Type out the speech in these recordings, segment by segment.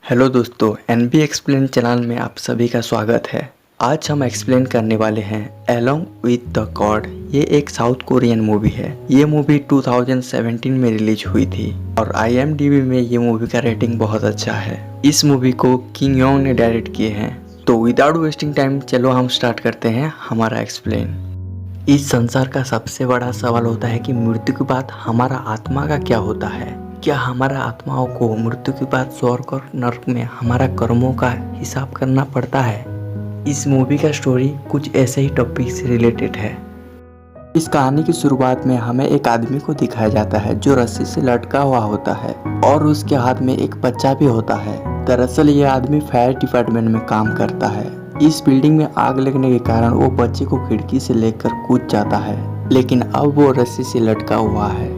Hello दोस्तों, NB explain channel में आप सभी का स्वागत है। आज हम एक्सप्लेन करने वाले हैं अलोंग विद द गॉड। ये एक साउथ कोरियन मूवी है। ये मूवी 2017 में रिलीज हुई थी और IMDb में ये मूवी का रेटिंग बहुत अच्छा है। इस मूवी को किंग योंग ने डायरेक्ट किए हैं। तो विदाउट वेस्टिंग टाइम चलो हम स्टार्ट करते हैं हमारा एक्सप्लेन। इस संसार का सबसे बड़ा सवाल होता है कि मृत्यु के बाद हमारा आत्मा का क्या होता है। क्या हमारा आत्माओं को मृत्यु के बाद स्वर्ग और नरक में हमारा कर्मों का हिसाब करना पड़ता है। इस मूवी का स्टोरी कुछ ऐसे ही टॉपिक से रिलेटेड है। इस कहानी की शुरुआत में हमें एक आदमी को दिखाया जाता है जो रस्सी से लटका हुआ होता है और उसके हाथ में एक बच्चा भी होता है। दरअसल ये आदमी फायर डिपार्टमेंट में काम करता है। इस बिल्डिंग में आग लगने के कारण वो बच्चे को खिड़की से लेकर कूद जाता है, लेकिन अब वो रस्सी से लटका हुआ है।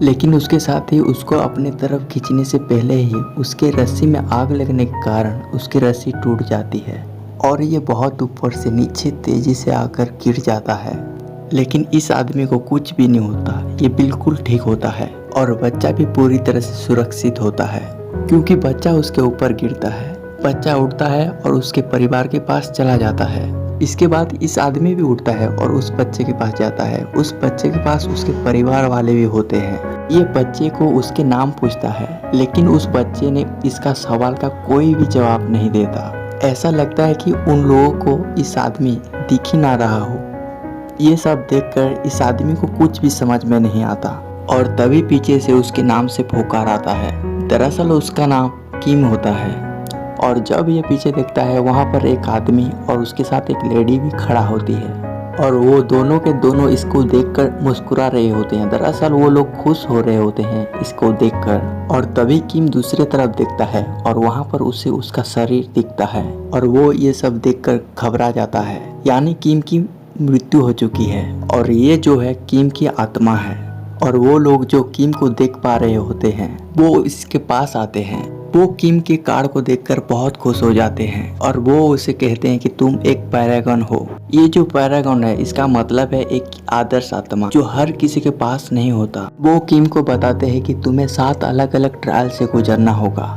लेकिन उसके साथ ही उसको अपने तरफ खींचने से पहले ही उसके रस्सी में आग लगने के कारण उसकी रस्सी टूट जाती है और ये बहुत ऊपर से नीचे तेजी से आकर गिर जाता है। लेकिन इस आदमी को कुछ भी नहीं होता, ये बिल्कुल ठीक होता है और बच्चा भी पूरी तरह से सुरक्षित होता है क्योंकि बच्चा उसके ऊपर गिरता है। बच्चा उठता है और उसके परिवार के पास चला जाता है। इसके बाद इस आदमी भी उठता है और उस बच्चे के पास जाता है। उस बच्चे के पास उसके परिवार वाले भी होते हैं। ये बच्चे को उसके नाम पूछता है, लेकिन उस बच्चे ने इसका सवाल का कोई भी जवाब नहीं देता। ऐसा लगता है कि उन लोगों को इस आदमी दिख ही ना रहा हो। ये सब देखकर इस आदमी को कुछ भी समझ में नहीं आता और तभी पीछे से उसके नाम से पुकार आता है। दरअसल उसका नाम किम होता है और जब ये पीछे देखता है वहाँ पर एक आदमी और उसके साथ एक लेडी भी खड़ा होती है और वो दोनों के दोनों इसको देखकर मुस्कुरा रहे होते हैं। दरअसल वो लोग खुश हो रहे होते हैं इसको देखकर। और तभी किम दूसरे तरफ देखता है और वहाँ पर उसे उसका शरीर दिखता है और वो ये सब देखकर घबरा जाता है। यानी किम की मृत्यु हो चुकी है और ये जो है किम की आत्मा है। और वो लोग जो किम को देख पा रहे होते हैं वो इसके पास आते हैं। वो किम के कार्ड को देखकर बहुत खुश हो जाते हैं और वो उसे कहते हैं कि तुम एक पैरागन हो। ये जो पैरागन है इसका मतलब है एक आदर्श आत्मा जो हर किसी के पास नहीं होता। वो किम को बताते हैं कि तुम्हें 7 अलग अलग ट्रायल से गुजरना होगा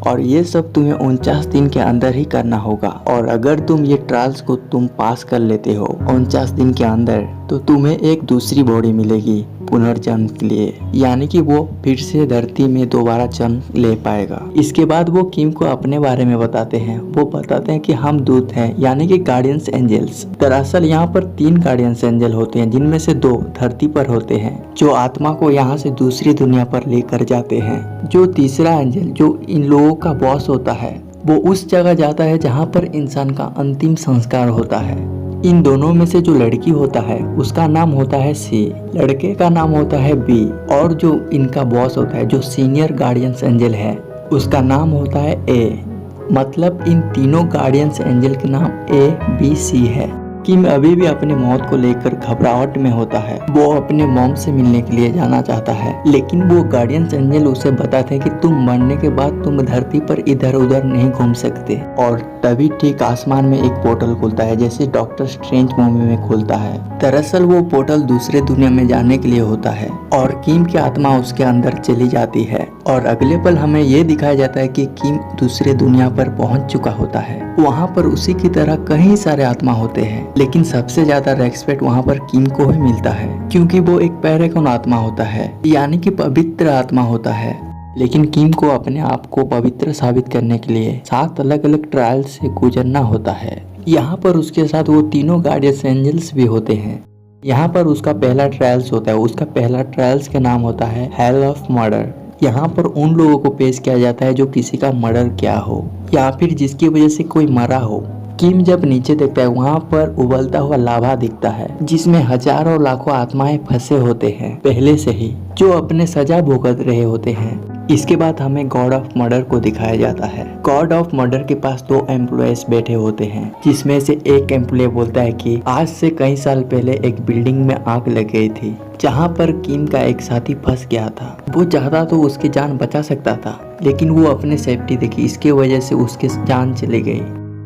और ये सब तुम्हें 49 दिन के अंदर ही करना होगा। और अगर तुम ये ट्रायल्स को तुम पास कर लेते हो 49 दिन के अंदर तो तुम्हें एक दूसरी बॉडी मिलेगी पुनर्जन्म के लिए, यानी कि वो फिर से धरती में दोबारा जन्म ले पाएगा। इसके बाद वो किम को अपने बारे में बताते हैं। वो बताते हैं कि हम दूत हैं, यानी कि गार्डियंस एंजल्स। दरअसल यहाँ पर 3 गार्डियंस एंजल होते हैं, जिनमें से 2 धरती पर होते हैं जो आत्मा को यहाँ से दूसरी दुनिया पर लेकर जाते हैं। जो तीसरा एंजल जो इन लोगों का बॉस होता है वो उस जगह जाता है जहाँ पर इंसान का अंतिम संस्कार होता है। इन दोनों में से जो लड़की होता है उसका नाम होता है सी, लड़के का नाम होता है बी और जो इनका बॉस होता है जो सीनियर गार्डियंस एंजल है उसका नाम होता है ए। मतलब इन तीनों गार्डियंस एंजल के नाम ABC है। किम अभी भी अपनी मौत को लेकर घबराहट में होता है। वो अपने मॉम से मिलने के लिए जाना चाहता है, लेकिन वो गार्डियंस एंजल उसे बताते हैं कि तुम मरने के बाद तुम धरती पर इधर उधर नहीं घूम सकते। और तभी ठीक आसमान में एक पोर्टल खुलता है, जैसे डॉक्टर स्ट्रेंज मूवी में खुलता है। दरअसल वो पोर्टल दूसरे दुनिया में जाने के लिए होता है और किम की आत्मा उसके अंदर चली जाती है। और अगले पल हमें ये दिखाया जाता है कि किम दूसरे दुनिया पर पहुंच चुका होता है। वहाँ पर उसी की तरह कई सारे आत्मा होते हैं, लेकिन सबसे ज्यादा रेस्पेक्ट वहाँ पर किम को ही मिलता है क्योंकि वो एक पैरागन आत्मा होता है, यानी कि पवित्र आत्मा होता है। लेकिन किम को अपने आप को पवित्र साबित करने के लिए 7 अलग अलग ट्रायल से गुजरना होता है। यहाँ पर उसके साथ वो तीनों गार्डियंस एंजल्स भी होते हैं। यहाँ पर उसका पहला ट्रायल्स होता है। उसका पहला ट्रायल्स का नाम होता है हेल ऑफ मर्डर। यहाँ पर उन लोगों को पेश किया जाता है जो किसी का मर्डर किया हो या फिर जिसकी वजह से कोई मरा हो। किम जब नीचे देखता है वहाँ पर उबलता हुआ लावा दिखता है जिसमें हजारों लाखों आत्माएं फंसे होते हैं पहले से ही, जो अपने सजा भुगत रहे होते हैं। इसके बाद हमें गॉड ऑफ मर्डर को दिखाया जाता है। गॉड ऑफ मर्डर के पास 2 एम्प्लॉयज बैठे होते हैं, जिसमें से एक एम्प्लॉय बोलता है कि आज से कई साल पहले एक बिल्डिंग में आग लग गई थी जहाँ पर किम का एक साथी फंस गया था। वो चाहता तो उसकी जान बचा सकता था, लेकिन वो अपने सेफ्टी देखी, इसके वजह से उसकी जान चली गई।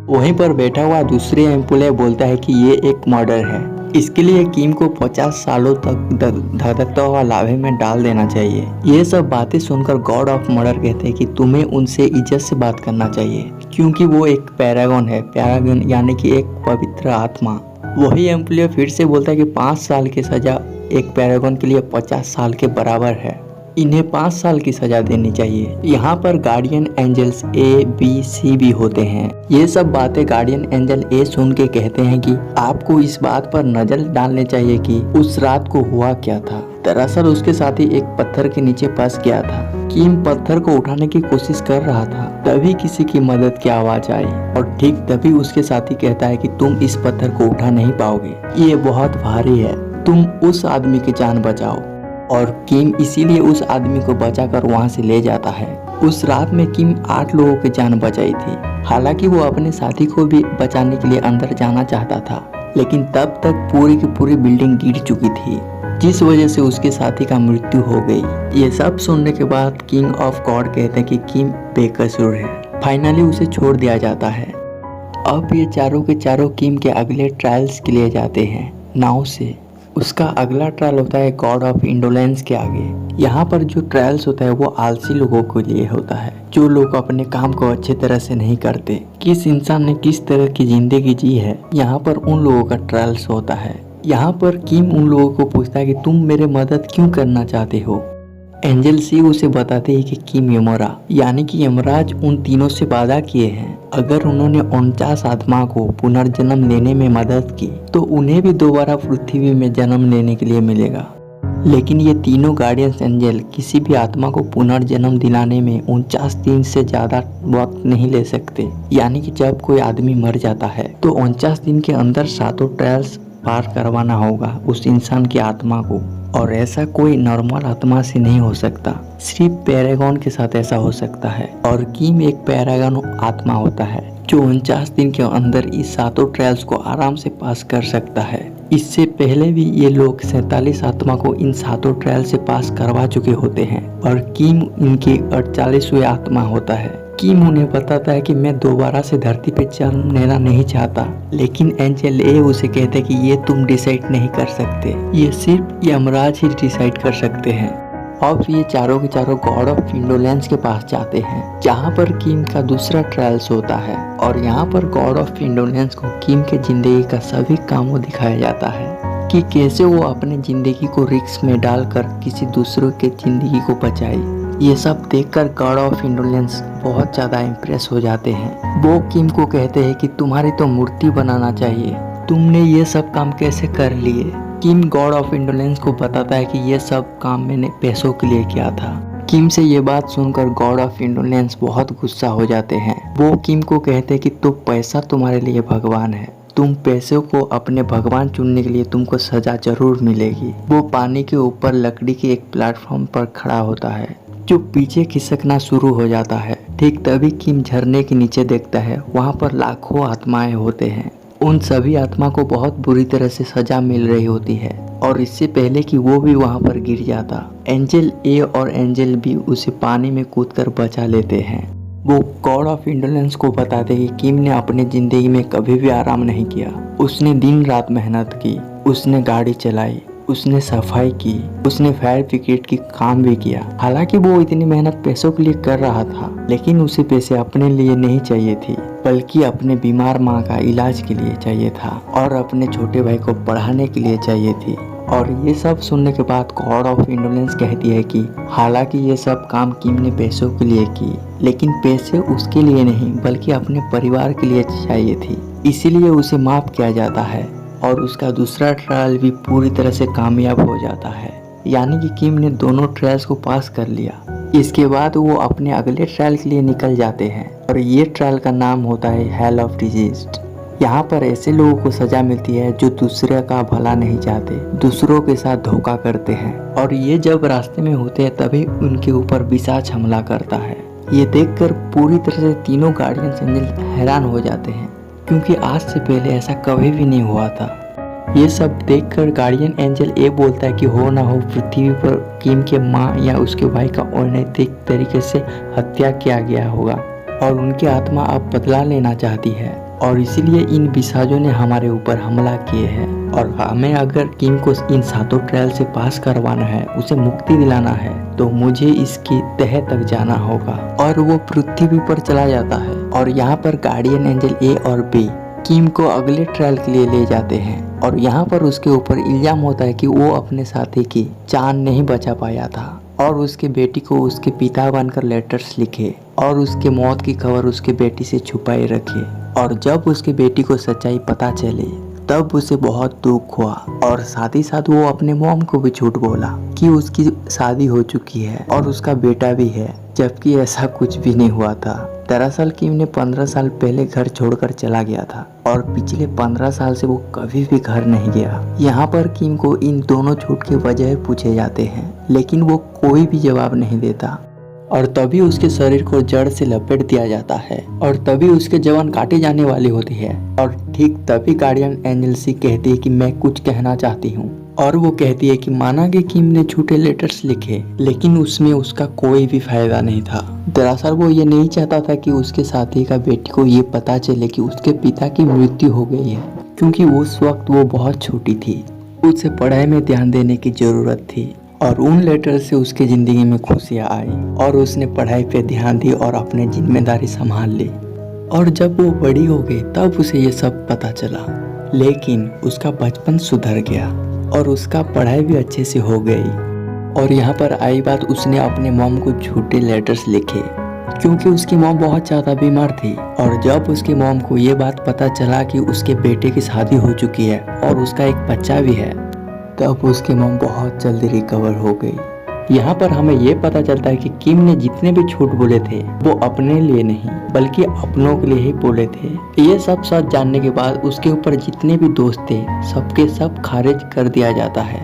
वहीं पर बैठा हुआ दूसरे एम्प्लॉय बोलता है कि ये एक मर्डर है, इसके लिए किम को 50 सालों तक धधकता हुआ लावे में डाल देना चाहिए। ये सब बातें सुनकर गॉड ऑफ मर्डर कहते हैं कि तुम्हें उनसे इज्जत से बात करना चाहिए, क्योंकि वो एक पैरागन है। पैरागन यानी कि एक पवित्र आत्मा। वही एम्प्लॉय फिर से बोलता है कि 5 साल की सजा एक पैरागन के लिए 50 साल के बराबर है। इन्हें 5 साल की सजा देनी चाहिए। यहाँ पर guardian angels A, B, C भी होते हैं। ये सब बातें गार्डियन एंजल A सुन के कहते हैं कि आपको इस बात पर नजर डालने चाहिए कि उस रात को हुआ क्या था। दरअसल उसके साथी एक पत्थर के नीचे फंस गया था। किम पत्थर को उठाने की कोशिश कर रहा था, तभी किसी की मदद की आवाज आई और ठीक तभी उसके साथी कहता है कि तुम इस पत्थर को उठा नहीं पाओगे, ये बहुत भारी है, तुम उस आदमी की जान बचाओ। और किम इसीलिए उस आदमी को बचाकर वहां से ले जाता है। उस रात में किम 8 लोगों की जान बचाई थी। हालांकि वो अपने साथी को भी बचाने के लिए अंदर जाना चाहता था, लेकिन तब तक पूरी की पूरी बिल्डिंग गिर चुकी थी, जिस वजह से उसके साथी का मृत्यु हो गई। ये सब सुनने के बाद किंग ऑफ गॉड कहते हैं कि किम बेकसूर है। फाइनली उसे छोड़ दिया जाता है। अब ये चारों के चारों किम के अगले ट्रायल्स के लिए जाते हैं नाव से। उसका अगला ट्रायल होता है गॉड ऑफ इंडोलेंस के आगे। यहाँ पर जो ट्रायल्स होता है वो आलसी लोगों के लिए होता है, जो लोग अपने काम को अच्छे तरह से नहीं करते। किस इंसान ने किस तरह की जिंदगी जी है, यहाँ पर उन लोगों का ट्रायल्स होता है। यहाँ पर किम उन लोगों को पूछता है कि तुम मेरे मदद क्यों करना चाहते हो। एंजल सी उसे बताते हैं कि किम यमरा यानी कि यमराज उन तीनों से वादा किए हैं, अगर उन्होंने 49 आत्मा को पुनर्जन्म लेने में मदद की तो उन्हें भी दोबारा पृथ्वी में जन्म लेने के लिए मिलेगा। लेकिन ये तीनों गार्डियंस एंजल किसी भी आत्मा को पुनर्जन्म दिलाने में 49 दिन से ज्यादा वक्त नहीं ले सकते। यानी कि जब कोई आदमी मर जाता है तो 49 दिन के अंदर 7 ट्रायल्स पार करवाना होगा उस इंसान की आत्मा को, और ऐसा कोई नॉर्मल आत्मा से नहीं हो सकता, सिर्फ पैरागन के साथ ऐसा हो सकता है। और किम एक पैरागन आत्मा होता है जो 49 दिन के अंदर इस 7 ट्रायल्स को आराम से पास कर सकता है। इससे पहले भी ये लोग 47 आत्मा को इन 7 ट्रायल से पास करवा चुके होते हैं और किम इनके 48वें आत्मा होता है। किम उन्हें बताता है कि मैं दोबारा से धरती पे जन्म लेना नहीं चाहता, लेकिन एंजल ए उसे कहते हैं कि ये तुम डिसाइड नहीं कर सकते, ये सिर्फ यमराज ही डिसाइड कर सकते हैं। अब ये चारों के चारों गॉड ऑफ इंडोलेंस के पास जाते हैं, जहाँ पर किम का दूसरा ट्रायल्स होता है। और यहाँ पर गॉड ऑफ इंडोलेंस को किम के जिंदगी का सभी कामों दिखाया जाता है कि कैसे वो अपने जिंदगी को रिस्क में डालकर किसी दूसरे के जिंदगी को बचाए। ये सब देखकर गॉड ऑफ इंडोलेंस बहुत ज्यादा इम्प्रेस हो जाते हैं। वो किम को कहते हैं कि तुम्हारी तो मूर्ति बनाना चाहिए, तुमने ये सब काम कैसे कर लिए। किम गॉड ऑफ इंडोलेंस को बताता है कि ये सब काम मैंने पैसों के लिए किया था। किम से ये बात सुनकर गॉड ऑफ इंडोलेंस बहुत गुस्सा हो जाते हैं। वो किम को कहते हैं कि तो पैसा तुम्हारे लिए भगवान है, तुम पैसों को अपने भगवान चुनने के लिए तुमको सजा जरूर मिलेगी। वो पानी के ऊपर लकड़ी के एक प्लेटफॉर्म पर खड़ा होता है जो पीछे खिसकना शुरू हो जाता है। ठीक तभी किम झरने के नीचे देखता है, वहाँ पर लाखों आत्माएं होते हैं। उन सभी आत्मा को बहुत बुरी तरह से सजा मिल रही होती है और इससे पहले कि वो भी वहाँ पर गिर जाता, एंजल ए और एंजल बी उसे पानी में कूदकर बचा लेते हैं। वो गॉड ऑफ इंडोलेंस को बताते हैं कि किम ने अपने जिंदगी में कभी भी आराम नहीं किया। उसने दिन रात मेहनत की, उसने गाड़ी चलाई, उसने सफाई की, उसने फायर ब्रिगेड की काम भी किया। हालांकि वो इतनी मेहनत पैसों के लिए कर रहा था, लेकिन उसे पैसे अपने लिए नहीं चाहिए थी, बल्कि अपने बीमार माँ का इलाज के लिए चाहिए था और अपने छोटे भाई को पढ़ाने के लिए चाहिए थी। और ये सब सुनने के बाद गॉड ऑफ इंडोलेंस कहती है कि हालांकि ये सब काम किम ने पैसों के लिए की, लेकिन पैसे उसके लिए नहीं बल्कि अपने परिवार के लिए चाहिए थी, इसीलिए उसे माफ किया जाता है और उसका दूसरा ट्रायल भी पूरी तरह से कामयाब हो जाता है। यानी कि किम ने दोनों ट्रायल्स को पास कर लिया। इसके बाद वो अपने अगले ट्रायल के लिए निकल जाते हैं और ये ट्रायल का नाम होता है हेल ऑफ डिजीज। यहाँ पर ऐसे लोगों को सजा मिलती है जो दूसरे का भला नहीं चाहते, दूसरों के साथ धोखा करते हैं, और ये जब रास्ते में होते हैं तभी उनके ऊपर पिशाच हमला करता है। ये देखकर पूरी तरह से तीनों गार्डियंस एंजल हैरान हो जाते हैं, क्योंकि आज से पहले ऐसा कभी भी नहीं हुआ था। ये सब देखकर गार्डियन एंजल ए बोलता है कि हो ना हो पृथ्वी पर किम के माँ या उसके भाई का अनैतिक तरीके से हत्या किया गया होगा और उनकी आत्मा अब बदला लेना चाहती है। और इसीलिए इन पिशाचों ने हमारे ऊपर हमला किए हैं और हमें अगर किम को इन 7 ट्रायल से पास करवाना है, उसे मुक्ति दिलाना है, तो मुझे इसकी तह तक जाना होगा। और वो पृथ्वी पर चला जाता है और यहाँ पर गार्डियन एंजल ए और बी किम को अगले ट्रायल के लिए ले जाते हैं और यहाँ पर उसके ऊपर इल्जाम होता है कि वो अपने साथी की जान नहीं बचा पाया था और उसके बेटी को उसके पिता बनकर लेटर्स लिखे और उसके मौत की खबर उसके बेटी से छुपाए रखे। और जब उसके बेटी को सच्चाई पता चली तब उसे बहुत दुख हुआ और साथ ही साथ वो अपने मॉम को भी झूठ बोला कि उसकी शादी हो चुकी है और उसका बेटा भी है, जबकि ऐसा कुछ भी नहीं हुआ था। दरअसल किम ने 15 साल पहले घर छोड़कर चला गया था और पिछले 15 साल से वो कभी भी घर नहीं गया। यहाँ पर किम को इन दोनों झूठ के वजह पूछे जाते हैं, लेकिन वो कोई भी जवाब नहीं देता। और तभी उसके शरीर को जड़ से लपेट दिया जाता है और तभी उसके जवान काटी जाने वाली होती है और ठीक तभी गार्डियन एंजल सी कहती है कि मैं कुछ कहना चाहती हूँ। और वो कहती है कि माना कि किम ने झूठे लेटर्स लिखे, लेकिन उसमें उसका कोई भी फायदा नहीं था। दरअसल वो ये नहीं चाहता था कि उसके साथी का बेटी को ये पता चले कि उसके पिता की मृत्यु हो गई है, क्योंकि उस वक्त वो बहुत छोटी थी। उसे पढ़ाई में ध्यान देने की जरूरत थी और उन लेटर से उसके जिंदगी में खुशियाँ आई और उसने पढ़ाई पे ध्यान दी और अपनी जिम्मेदारी संभाल ली। और जब वो बड़ी हो गई तब उसे ये सब पता चला, लेकिन उसका बचपन सुधर गया और उसका पढ़ाई भी अच्छे से हो गई। और यहाँ पर आई बात, उसने अपने मॉम को झूठे लेटर्स लिखे क्योंकि उसकी मॉम बहुत ज़्यादा बीमार थी। और जब उसकी मॉम को ये बात पता चला कि उसके बेटे की शादी हो चुकी है और उसका एक बच्चा भी है, तब उसकी मॉम बहुत जल्दी रिकवर हो गई। यहाँ पर हमें ये पता चलता है कि किम ने जितने भी झूठ बोले थे वो अपने लिए नहीं बल्कि अपनों के लिए ही बोले थे। ये सब सच जानने के बाद उसके ऊपर जितने भी दोस्त थे सबके सब खारिज कर दिया जाता है।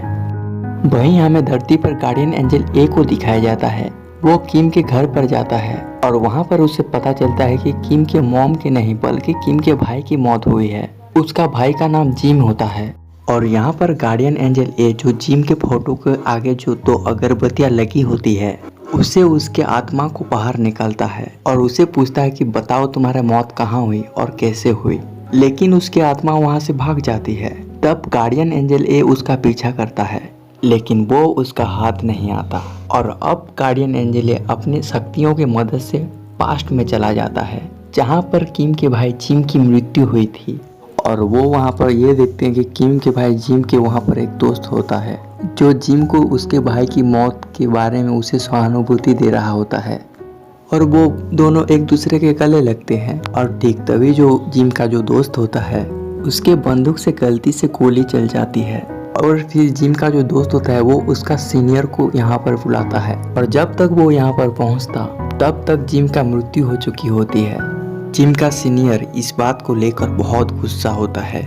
वहीं हमें धरती पर गार्डियन एंजल ए को दिखाया जाता है। वो किम के घर पर जाता है और वहाँ पर उसे पता चलता है कि किम के मॉम के नहीं बल्कि किम के भाई की मौत हुई है। उसका भाई का नाम जिम होता है। और यहाँ पर गार्डियन एंजल ए जो जिम के फोटो के आगे जो 2 अगरबत्तियाँ लगी होती है, उसे उसके आत्मा को बाहर निकालता है और उसे पूछता है कि बताओ तुम्हारा मौत कहाँ हुई और कैसे हुई। लेकिन उसकी आत्मा वहाँ से भाग जाती है। तब गार्डियन एंजल ए उसका पीछा करता है, लेकिन वो उसका हाथ नहीं आता। और अब गार्डियन एंजल ए अपनी शक्तियों की मदद से पास्ट में चला जाता है, जहाँ पर किम के भाई जिम की मृत्यु हुई थी। और वो वहाँ पर ये देखते हैं कि किम के भाई जिम के वहाँ पर एक दोस्त होता है जो जिम को उसके भाई की मौत के बारे में उसे सहानुभूति दे रहा होता है। और वो दोनों एक दूसरे के गले लगते हैं और ठीक तभी जो जिम का जो दोस्त होता है उसके बंदूक से गलती से गोली चल जाती है। और फिर जिम का जो दोस्त होता है वो उसका सीनियर को यहाँ पर बुलाता है और जब तक वो यहाँ पर पहुँचता तब तक जिम का मृत्यु हो चुकी होती है। जिम का सीनियर इस बात को लेकर बहुत गुस्सा होता है।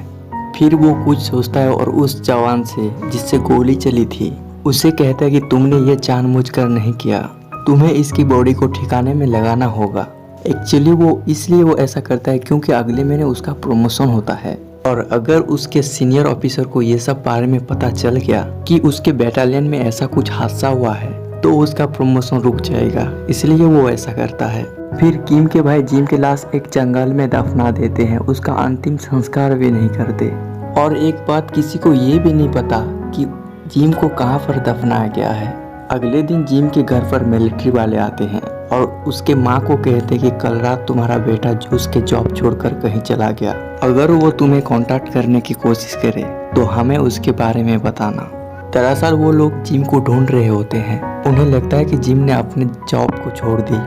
फिर वो कुछ सोचता है और उस जवान से जिससे गोली चली थी उसे कहता है कि तुमने ये जानबूझकर नहीं किया, तुम्हें इसकी बॉडी को ठिकाने में लगाना होगा। एक्चुअली वो इसलिए वो ऐसा करता है क्योंकि अगले महीने उसका प्रमोशन होता है और अगर उसके सीनियर ऑफिसर को ये सब बारे में पता चल गया कि उसके बैटालियन में ऐसा कुछ हादसा हुआ है तो उसका प्रमोशन रुक जाएगा, इसलिए वो ऐसा करता है। फिर किम के भाई जिम की लाश एक जंगल में दफना देते हैं, उसका अंतिम संस्कार भी नहीं करते। और एक बात किसी को ये भी नहीं पता कि जिम को कहाँ पर दफनाया गया है। अगले दिन जिम के घर पर मिलिट्री वाले आते हैं और उसके माँ को कहते कि कल रात तुम्हारा बेटा जो उसके जॉब छोड़कर कहीं चला गया, अगर वो तुम्हें कांटेक्ट करने की कोशिश करे तो हमें उसके बारे में बताना। दरअसल वो लोग जिम को ढूंढ रहे होते हैं, उन्हें लगता है कि जिम ने अपने जॉब को छोड़ दी।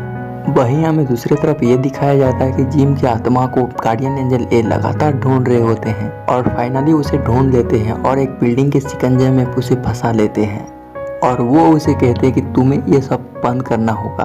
वहीं हमें दूसरी तरफ ये दिखाया जाता है कि जिम की आत्मा को गार्डियन एंजल ए लगातार ढूंढ रहे होते हैं और फाइनली उसे ढूंढ लेते हैं और एक बिल्डिंग के शिकंजे में उसे फंसा लेते हैं। और वो उसे कहते हैं कि तुम्हें ये सब बंद करना होगा,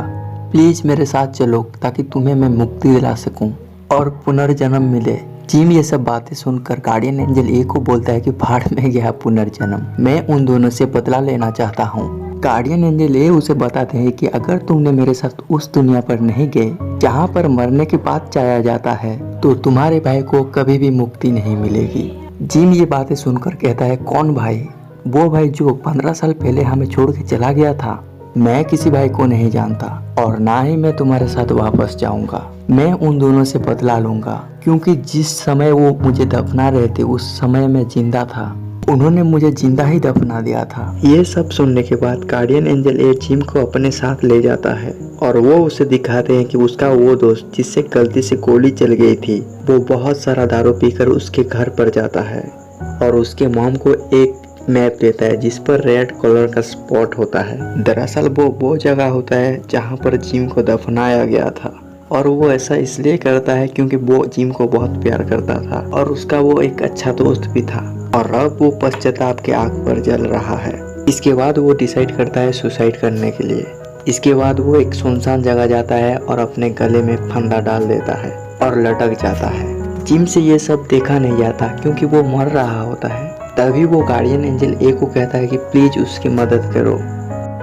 प्लीज मेरे साथ चलो ताकि तुम्हें मैं मुक्ति दिला सकूं और पुनर्जन्म मिले। जिम ये सब बातें सुनकर गार्डियन एंजल ए को बोलता है कि भाड़ में गया पुनर्जन्म, मैं उन दोनों से बदला लेना चाहता हूँ। गार्डियन एंजल ए उसे बताते हैं कि अगर तुमने मेरे साथ उस दुनिया पर नहीं गए जहाँ पर मरने के बाद जाया जाता है तो तुम्हारे भाई को कभी भी मुक्ति नहीं मिलेगी। जिम ये बातें सुनकर कहता है कौन भाई? वो भाई जो 15 साल पहले हमें छोड़ के चला गया था। मैं किसी भाई को नहीं जानता और ना ही मैं तुम्हारे साथ वापस जाऊंगा। मैं उन दोनों से बदला लूंगा, क्योंकि जिस समय वो मुझे दफना रहे थे उस समय मैं जिंदा था। उन्होंने मुझे जिंदा ही दफना दिया था। ये सब सुनने के बाद गार्डियन एंजल ए जिम को अपने साथ ले जाता है और वो उसे दिखाते हैं कि उसका वो दोस्त जिससे गलती से गोली चल गई थी, वो बहुत सारा दारू पीकर उसके घर पर जाता है और उसके मॉम को एक मैप देता है जिस पर रेड कलर का स्पॉट होता है। दरअसल वो जगह होता है जहाँ पर जिम को दफनाया गया था और वो ऐसा इसलिए करता है क्योंकि वो जिम को बहुत प्यार करता था और उसका वो एक अच्छा दोस्त भी था और अब वो पश्चाताप के आग पर जल रहा है। इसके बाद वो डिसाइड करता है सुसाइड करने के लिए। इसके बाद वो एक सुनसान जगह जाता है और अपने गले में फंदा डाल देता है और लटक जाता है। जिम से ये सब देखा नहीं जाता क्योंकि वो मर रहा होता है। तभी वो गार्डियन एंजल ए को कहता है कि प्लीज उसकी मदद करो,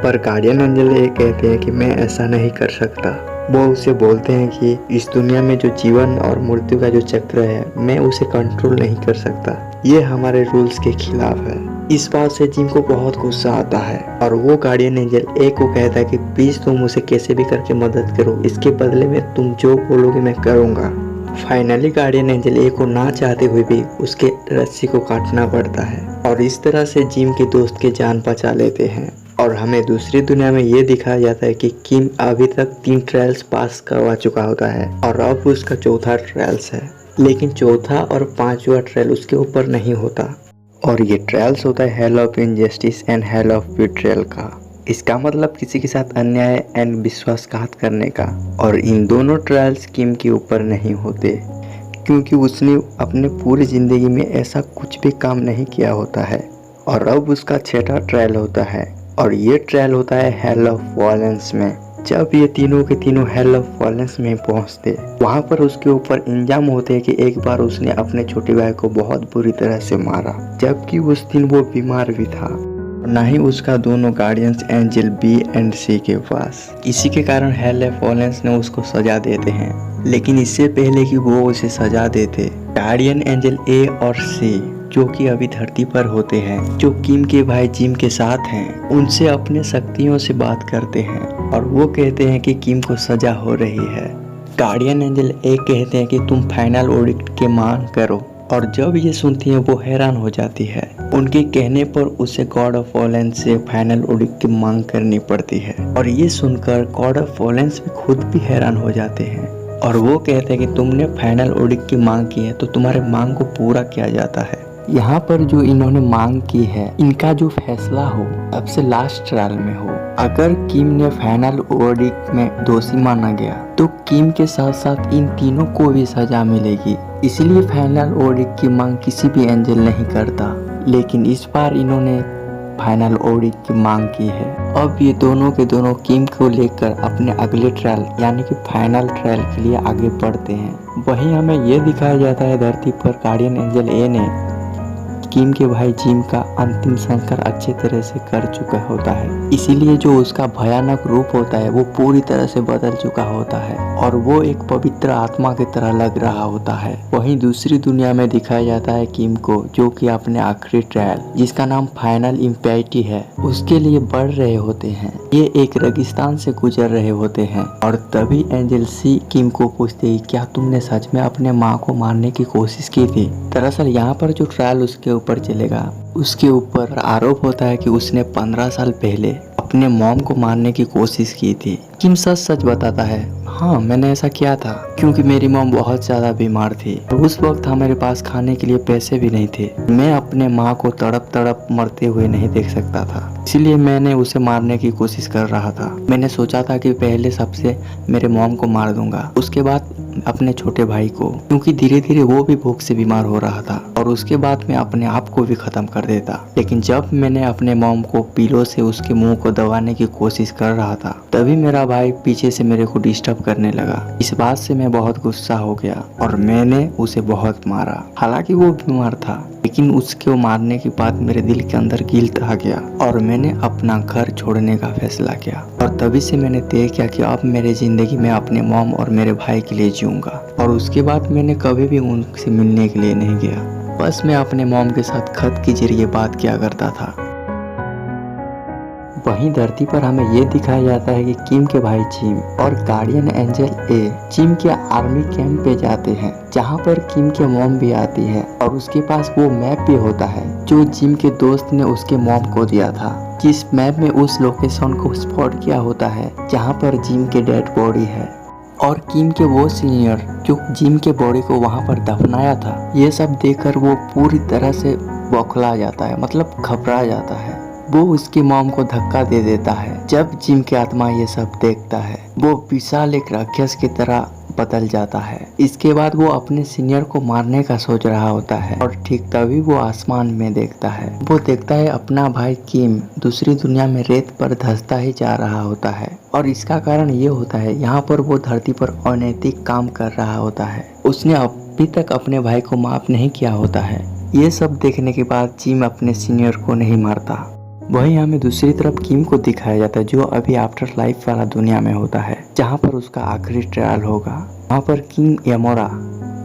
पर गार्डियन एंजल ए कहते हैं कि मैं ऐसा नहीं कर सकता। वो उसे बोलते हैं कि इस दुनिया में जो जीवन और मृत्यु का जो चक्र है मैं उसे कंट्रोल नहीं कर सकता, ये हमारे रूल्स के खिलाफ है। इस बात से जिम को बहुत गुस्सा आता है और वो गार्डियन एंजल ए को कहता है कि प्लीज तुम उसे कैसे भी करके मदद करो, इसके बदले में तुम जो बोलोगे मैं करूँगा। फाइनली गार्डियन एंजल ए को ना चाहते हुए भी उसके रस्सी को काटना पड़ता है और इस तरह से जिम के दोस्त के जान बचा लेते हैं। और हमें दूसरी दुनिया में ये दिखाया जाता है कि किम अभी तक 3 ट्रायल्स पास करवा चुका होता है और अब उसका चौथा ट्रायल्स है, लेकिन चौथा और 5वां ट्रायल उसके ऊपर नहीं होता और ये ट्रायल्स होता है hell of injustice and hell of betrayal का। इसका मतलब किसी के साथ अन्याय एंड विश्वासघात करने का। और इन दोनों ट्रायल्स किम के ऊपर नहीं होते क्योंकि उसने अपने पूरी जिंदगी में ऐसा कुछ भी काम नहीं किया होता है। और अब उसका 6वां ट्रायल होता है और ये ट्रायल होता है हेल ऑफ वायलेंस में। जब ये तीनों के तीनों हेल ऑफ वायलेंस में पहुंचते, वहां पर उसके ऊपर इल्जाम होते हैं कि एक बार उसने अपने छोटे भाई को बहुत बुरी तरह से मारा, जबकि उस दिन वो बीमार भी था, ना ही उसका दोनों गार्डियंस एंजल बी एंड सी के पास। इसी के कारण हेल ऑफ वायलेंस ने उसको सजा देते हैं। लेकिन इससे पहले कि वो उसे सजा देते, गार्डियन एंजल ए और सी जो कि अभी धरती पर होते हैं, जो किम के भाई जिम के साथ हैं, उनसे अपने शक्तियों से बात करते हैं और वो कहते हैं कि किम को सजा हो रही है। गार्डियन एंजल ए कहते हैं कि तुम फाइनल ऑडिट की मांग करो और जब ये सुनती है वो हैरान हो जाती है। उनके कहने पर उसे गॉड ऑफ वायलेंस से फाइनल ऑडिट की मांग करनी पड़ती है और ये सुनकर गॉड ऑफ वायलेंस भी खुद भी हैरान हो जाते हैं और वो कहते हैं कि तुमने फाइनल ऑडिट की मांग की है तो तुम्हारे मांग को पूरा किया जाता है। यहाँ पर जो इन्होंने मांग की है, इनका जो फैसला हो सबसे लास्ट ट्रायल में हो। अगर किम ने फाइनल ऑडिट में दोषी माना गया तो किम के साथ साथ इन तीनों को भी सजा मिलेगी। इसलिए फाइनल ऑडिट की मांग किसी भी एंजल नहीं करता, लेकिन इस बार इन्होंने फाइनल ऑडिट की मांग की है। अब ये दोनों के दोनों किम को लेकर अपने अगले ट्रायल यानी कि फाइनल ट्रायल के लिए आगे बढ़ते हैं। वहीं हमें ये दिखाया जाता है धरती पर गार्डियन एंजल ए ने किम के भाई जिम का अंतिम संस्कार अच्छे तरह से कर चुका होता है, इसीलिए जो उसका भयानक रूप होता है वो पूरी तरह से बदल चुका होता है और वो एक पवित्र आत्मा की तरह लग रहा होता है। वहीं दूसरी दुनिया में दिखाया जाता है किम को जो कि अपने आखिरी ट्रायल जिसका नाम फाइनल इम्पैरिटी है उसके लिए बढ़ रहे होते हैं। ये एक रेगिस्तान से गुजर रहे होते हैं और तभी एंजल सी किम को पूछते क्या तुमने सच में अपने माँ को मारने की कोशिश की थी। दरअसल यहाँ पर जो ट्रायल उसके ऊपर चलेगा उसके ऊपर आरोप होता है कि उसने 15 साल पहले अपने मॉम को मारने की कोशिश की थी। किम सच सच बताता है, हाँ मैंने ऐसा किया था क्योंकि मेरी मॉम बहुत ज्यादा बीमार थी और उस वक्त हमारे पास खाने के लिए पैसे भी नहीं थे। मैं अपने माँ को तड़प तड़प मरते हुए नहीं देख सकता था, इसीलिए मैंने उसे मारने की कोशिश कर रहा था। मैंने सोचा था कि पहले सबसे मेरे मॉम को मार दूंगा, उसके बाद अपने छोटे भाई को, क्योंकि धीरे धीरे वो भी भूख से बीमार हो रहा था, और उसके बाद मैं अपने आप को भी खत्म कर देता। लेकिन जब मैंने अपने मॉम को पीलो से उसके मुंह को दबाने की कोशिश कर रहा था तभी मेरा भाई पीछे से मेरे को डिस्टर्ब करने लगा। इस बात से मैं बहुत गुस्सा हो गया और मैंने उसे बहुत मारा। हालांकि वो बीमार था लेकिन उसको मारने के बाद मेरे दिल के अंदर गिल्ट आ गया और मैंने अपना घर छोड़ने का फैसला किया। और तभी से मैंने तय किया कि अब मेरे जिंदगी में अपने मॉम और मेरे भाई के लिए जीऊंगा। और उसके बाद मैंने कभी भी उनसे मिलने के लिए नहीं गया, बस मैं अपने मॉम के साथ खत के जरिए बात किया करता था। वहीं धरती पर हमें ये दिखाया जाता है कि किम के भाई जिम और गार्डियन एंजल ए जिम के आर्मी कैंप पे जाते हैं, जहाँ पर किम के मॉम भी आती है और उसके पास वो मैप भी होता है जो जिम के दोस्त ने उसके मॉम को दिया था, जिस मैप में उस लोकेशन को स्पॉट किया होता है जहाँ पर जिम के डेड बॉडी है और किम के वो सीनियर जो जिम के बॉडी को वहाँ पर दफनाया था। ये सब देखकर वो पूरी तरह से बौखला जाता है, मतलब घबरा जाता है। वो उसकी मॉम को धक्का दे देता है। जब जिम की आत्मा ये सब देखता है वो विशाल एक राक्षस की तरह बदल जाता है। इसके बाद वो अपने सीनियर को मारने का सोच रहा होता है और ठीक तभी वो आसमान में देखता है। वो देखता है अपना भाई किम दूसरी दुनिया में रेत पर धंसता ही जा रहा होता है और इसका कारण ये होता है यहाँ पर वो धरती पर अनैतिक काम कर रहा होता है। उसने अभी तक अपने भाई को माफ नहीं किया होता है। ये सब देखने के बाद जिम अपने सीनियर को नहीं मारता। वहीं हमें दूसरी तरफ किम को दिखाया जाता है जो अभी आफ्टर लाइफ वाला दुनिया में होता है, जहाँ पर उसका आखिरी ट्रायल होगा। वहाँ पर किंग यमोरा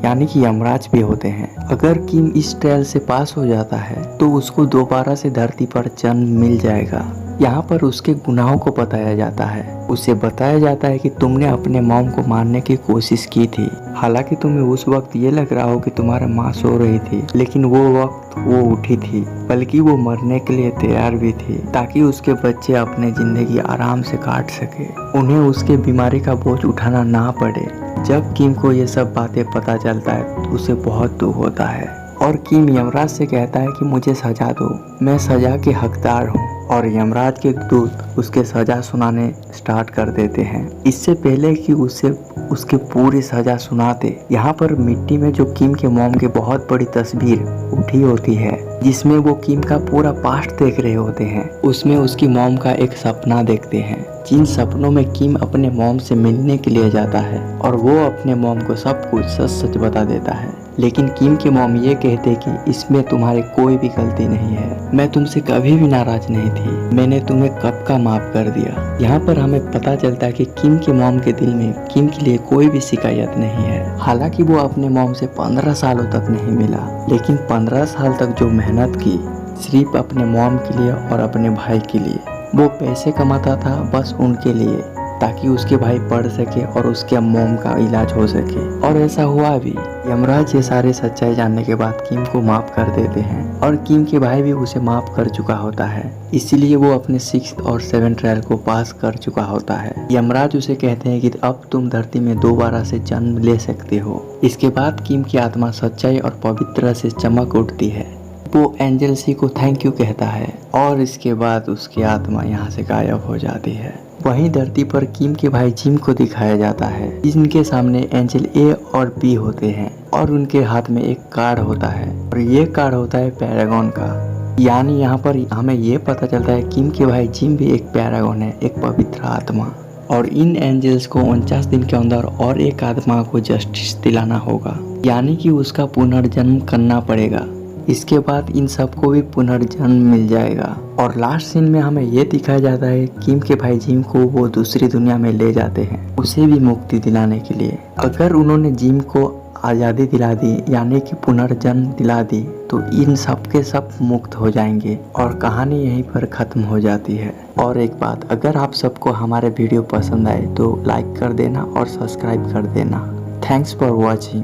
यानी कि यमराज भी होते हैं। अगर किम इस ट्रायल से पास हो जाता है तो उसको दोबारा से धरती पर जन्म मिल जाएगा। यहाँ पर उसके गुनाहों को बताया जाता है। उसे बताया जाता है कि तुमने अपने मॉम को मारने की कोशिश की थी, हालांकि तुम्हें उस वक्त ये लग रहा हो कि तुम्हारा माँ सो रही थी, लेकिन वो वक्त वो उठी थी, बल्कि वो मरने के लिए तैयार भी थी ताकि उसके बच्चे अपने जिंदगी आराम से काट सके, उन्हें उसके बीमारी का बोझ उठाना ना पड़े। जब किम को ये सब बातें पता चलता है तो उसे बहुत दुख होता है और किम यमराज से कहता है कि मुझे सजा दो, मैं सजा के हकदार हूँ। और यमराज के दूत उसके सजा सुनाने स्टार्ट कर देते हैं। इससे पहले कि उसे उसकी पूरी सजा सुनाते, यहाँ पर मिट्टी में जो किम के मॉम की बहुत बड़ी तस्वीर उठी होती है, जिसमें वो किम का पूरा पास्ट देख रहे होते हैं। उसमें उसकी मॉम का एक सपना देखते हैं, जिन सपनों में किम अपने मॉम से मिलने के लिए जाता है और वो अपने मॉम को सब कुछ सच सच बता देता है। लेकिन किम के मॉम ये कहते कि इसमें तुम्हारी कोई भी गलती नहीं है, मैं तुमसे कभी भी नाराज नहीं थी, मैंने तुम्हें कब का माफ कर दिया। यहाँ पर हमें पता चलता है कि किम के मॉम के दिल में किम के लिए कोई भी शिकायत नहीं है। हालांकि वो अपने मॉम से 15 सालों तक नहीं मिला, लेकिन 15 साल तक जो मेहनत की सिर्फ अपने मॉम के लिए और अपने भाई के लिए, वो पैसे कमाता था बस उनके लिए, ताकि उसके भाई पढ़ सके और उसके मॉम का इलाज हो सके। और ऐसा हुआ भी। यमराज ये सारे सच्चाई जानने के बाद किम को माफ कर देते हैं और किम के भाई भी उसे माफ कर चुका होता है, इसीलिए वो अपने 6th और 7th ट्रायल को पास कर चुका होता है। यमराज उसे कहते हैं कि अब तुम धरती में दोबारा से जन्म ले सकते हो। इसके बाद किम की आत्मा सच्चाई और पवित्रता से चमक उठती है। वो एंजल सी को थैंक यू कहता है और इसके बाद उसकी आत्मा यहाँ से गायब हो जाती है। वहीं धरती पर किम के भाई जिम को दिखाया जाता है, जिनके सामने एंजल ए और बी होते हैं और उनके हाथ में एक कार्ड होता है और ये कार्ड होता है पैरागॉन का। यानी यहाँ पर हमें ये पता चलता है किम के भाई जिम भी एक पैरागॉन है, एक पवित्र आत्मा। और इन एंजल्स को 49 दिन के अंदर और एक आत्मा को जस्टिस दिलाना होगा, यानी कि उसका पुनर्जन्म करना पड़ेगा। इसके बाद इन सबको भी पुनर्जन्म मिल जाएगा। और लास्ट सीन में हमें ये दिखाया जाता है किम के भाई जिम को वो दूसरी दुनिया में ले जाते हैं, उसे भी मुक्ति दिलाने के लिए। अगर उन्होंने जिम को आज़ादी दिला दी यानी कि पुनर्जन्म दिला दी तो इन सब के सब मुक्त हो जाएंगे और कहानी यहीं पर ख़त्म हो जाती है। और एक बात, अगर आप सबको हमारे वीडियो पसंद आए तो लाइक कर देना और सब्सक्राइब कर देना। Thanks for watching.